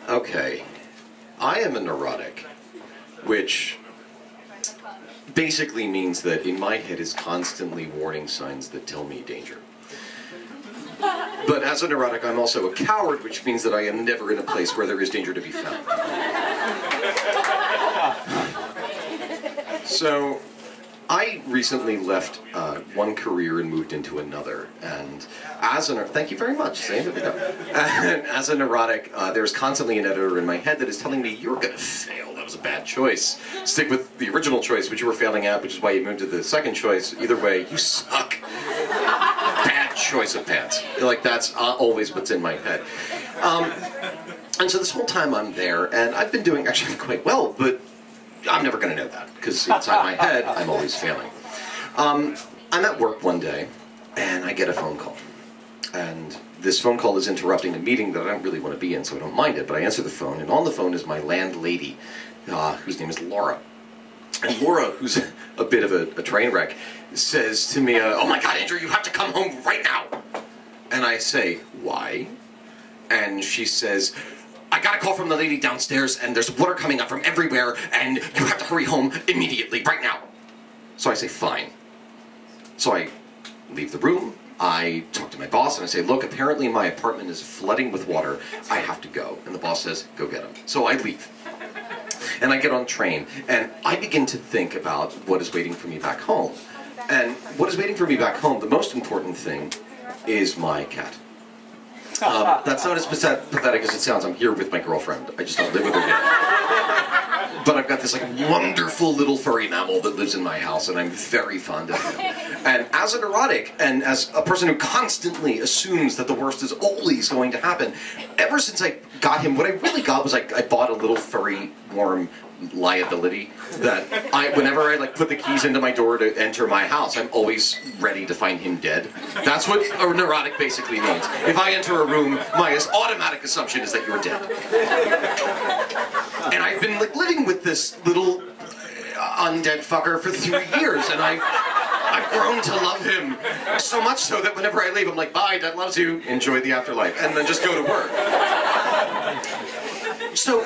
Okay. I am a neurotic, which basically means that in my head is constantly warning signs that tell me danger. But as a neurotic, I'm also a coward, which means that I am never in a place where there is danger to be found. So, I recently left one career and moved into another, and as a thank you very much, same to go. And as a neurotic, there's constantly an editor in my head that is telling me, you're gonna fail, that was a bad choice. Stick with the original choice, which you were failing at, which is why you moved to the second choice. Either way, you suck. Bad choice of pants. Like, that's always what's in my head. And so this whole time I'm there, and I've been doing actually quite well, but I'm never going to know that, because inside my head, I'm always failing. I'm at work one day, and I get a phone call. And this phone call is interrupting a meeting that I don't really want to be in, so I don't mind it, but I answer the phone, and on the phone is my landlady, whose name is Laura. And Laura, who's a bit of a train wreck, says to me, oh my God, Andrew, you have to come home right now. And I say, why? And she says, I got a call from the lady downstairs, and there's water coming up from everywhere, and you have to hurry home immediately, right now. So I say, fine. So I leave the room, I talk to my boss, and I say, look, apparently my apartment is flooding with water, I have to go. And the boss says, go get him. So I leave. And I get on the train, and I begin to think about what is waiting for me back home. And what is waiting for me back home, the most important thing, is my cat. That's not as pathetic as it sounds. I'm here with my girlfriend. I just don't live with her yet. But I've got this like wonderful little furry mammal that lives in my house, and I'm very fond of him. And as a neurotic, and as a person who constantly assumes that the worst is always going to happen, ever since I got him, what I really got was I bought a little furry, warm liability that whenever I like put the keys into my door to enter my house, I'm always ready to find him dead. That's what a neurotic basically means. If I enter a room, my automatic assumption is that you're dead. And I've been like living with this little undead fucker for 3 years, and I've grown to love him so much so that whenever I leave, I'm like, bye, Dad loves you, enjoy the afterlife, and then just go to work. So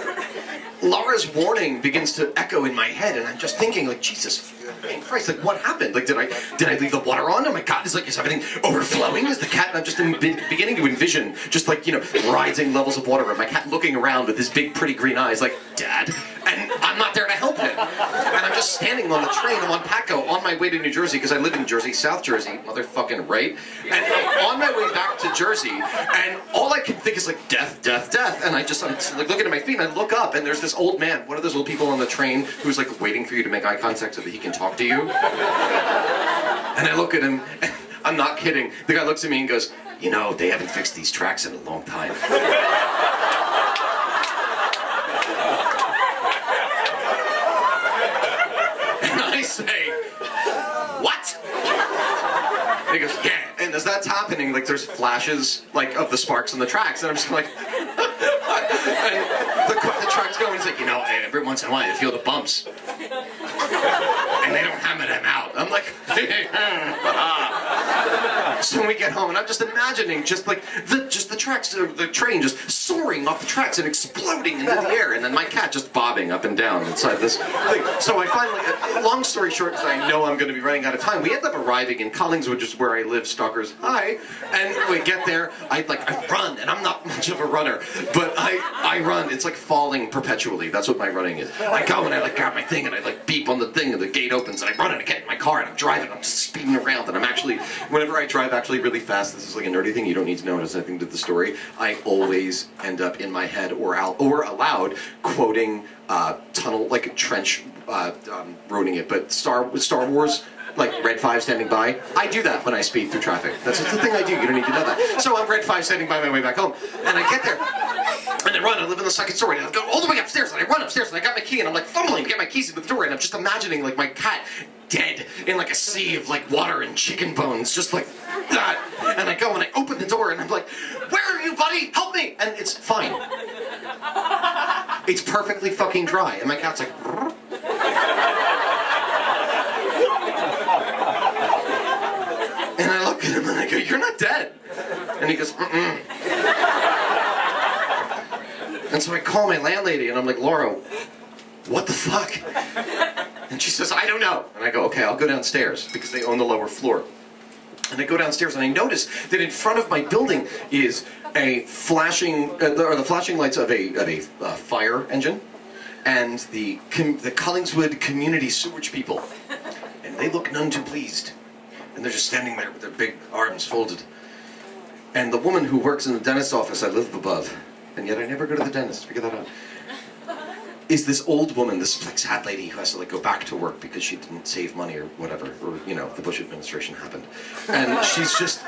Laura's warning begins to echo in my head, and I'm just thinking, like, Jesus Christ, like, what happened? Like, did I leave the water on? Oh my God, is everything overflowing? Is the cat? And I'm just beginning to envision just like, you know, rising levels of water, and my cat looking around with his big, pretty green eyes, like, Dad, and I'm not there to help him. And I'm just standing on the train. I'm on Patco on my way to New Jersey, because I live in Jersey, South Jersey, motherfucking right. And I'm on my way back to Jersey, and all I can think is like, death, death, death. And I'm like looking at my feet, and I look up, and there's this old man, one of those old people on the train, who's like waiting for you to make eye contact so that he can talk to you. And I look at him, and I'm not kidding. The guy looks at me and goes, you know, they haven't fixed these tracks in a long time. And I say, what? And he goes, yeah. And as that's happening, like, there's flashes, like, of the sparks on the tracks, and I'm just like, and the truck's going, he's like, you know, every once in a while you feel the bumps. And they don't hammer them out. I'm like, so when we get home, and I'm just imagining just like the tracks, the train just soaring off the tracks and exploding into the air, and then my cat just bobbing up and down inside this thing. So I finally, long story short, because I know I'm going to be running out of time, we end up arriving in Collingswood, which is where I live, stalkers, hi, and we get there, I run, and I'm not much of a runner, but I run, it's like falling perpetually, that's what my running is. I go and I like grab my thing, and I like beep on the thing, and the gate opens, and I run and I get in my car, and I'm driving, I'm just speeding around, and I'm actually, whenever I drive actually really fast, this is like a nerdy thing, you don't need to know, it has nothing to do with the story, I always end up in my head or aloud quoting tunnel, like a trench, ruining it, but Star Wars, like Red 5 standing by. I do that when I speed through traffic. That's the thing I do, you don't need to know that. So I'm Red 5 standing by my way back home, and I get there, and I run, I live in the second story, and I go all the way upstairs, and I run upstairs, and I got my key, and I'm like fumbling to get my keys into the door, and I'm just imagining like my cat dead in like a sea of like water and chicken bones, just like that. And I go and I open the door, and I'm like, where are you, buddy? Help me! And it's fine. It's perfectly fucking dry, and my cat's like, and I look at him and I go, you're not dead. And he goes, mm-mm. And so I call my landlady and I'm like, Laura, what the fuck? And she says, I don't know. And I go, okay, I'll go downstairs, because they own the lower floor. And I go downstairs and I notice that in front of my building is a flashing, or the flashing lights of a fire engine, and the Collingswood community sewage people. And they look none too pleased. And they're just standing there with their big arms folded. And the woman who works in the dentist's office I live above, and yet I never go to the dentist, figure that out, is this old woman, this like sad lady who has to like go back to work because she didn't save money or whatever, or you know, the Bush administration happened. And she's just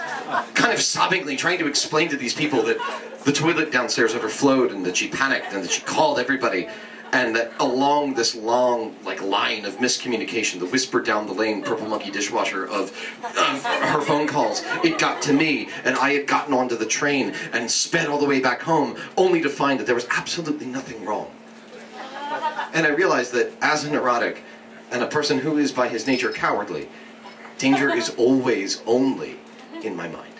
kind of sobbingly trying to explain to these people that the toilet downstairs overflowed and that she panicked and that she called everybody, and that along this long like line of miscommunication, the whisper down the lane, purple monkey dishwasher of her phone calls, it got to me, and I had gotten onto the train and sped all the way back home, only to find that there was absolutely nothing wrong. And I realized that as a neurotic, and a person who is by his nature cowardly, danger is always only in my mind.